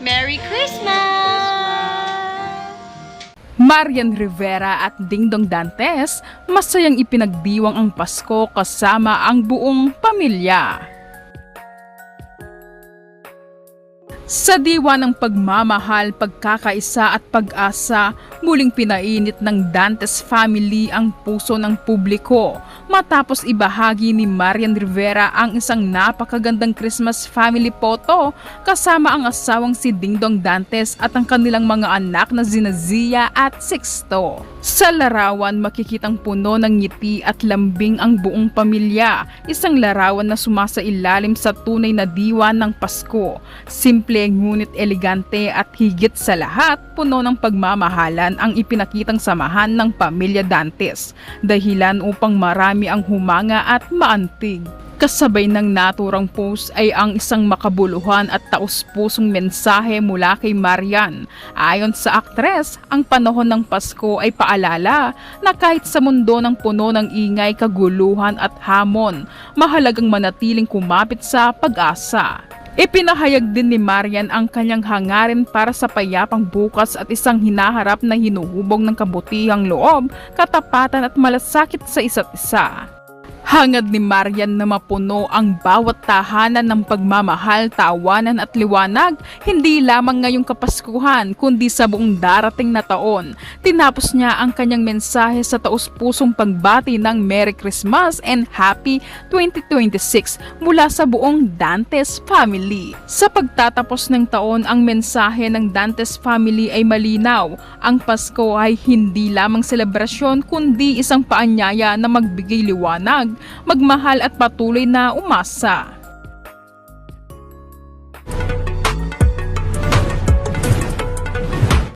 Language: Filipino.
Merry Christmas! Marian Rivera at Dingdong Dantes, masayang ipinagdiwang ang Pasko kasama ang buong pamilya. Sa diwa ng pagmamahal, pagkakaisa at pag-asa, muling pinainit ng Dantes family ang puso ng publiko matapos ibahagi ni Marian Rivera ang isang napakagandang Christmas family photo kasama ang asawang si Dingdong Dantes at ang kanilang mga anak na sina Zia at Sixto. Sa larawan, makikitang puno ng ngiti at lambing ang buong pamilya, isang larawan na sumasailalim sa tunay na diwa ng Pasko. Simple ngunit elegante at higit sa lahat, puno ng pagmamahalan ang ipinakitang samahan ng pamilya Dantes, dahilan upang marami ang humanga at maantig. Kasabay ng naturang post ay ang isang makabuluhan at taus-pusong mensahe mula kay Marian. Ayon sa aktres, ang panahon ng Pasko ay paalala na kahit sa mundo ng puno ng ingay, kaguluhan at hamon, mahalagang manatiling kumapit sa pag-asa. Ipinahayag din ni Marian ang kanyang hangarin para sa payapang bukas at isang hinaharap na hinuhubog ng kabutihang loob, katapatan at malasakit sa isa't isa. Hangad ni Marian na mapuno ang bawat tahanan ng pagmamahal, tawanan at liwanag, hindi lamang ngayong Kapaskuhan kundi sa buong darating na taon. Tinapos niya ang kanyang mensahe sa taus-pusong pagbati ng Merry Christmas and Happy 2026 mula sa buong Dantes family. Sa pagtatapos ng taon, ang mensahe ng Dantes family ay malinaw. Ang Pasko ay hindi lamang selebrasyon kundi isang paanyaya na magbigay liwanag, magmahal at patuloy na umasa.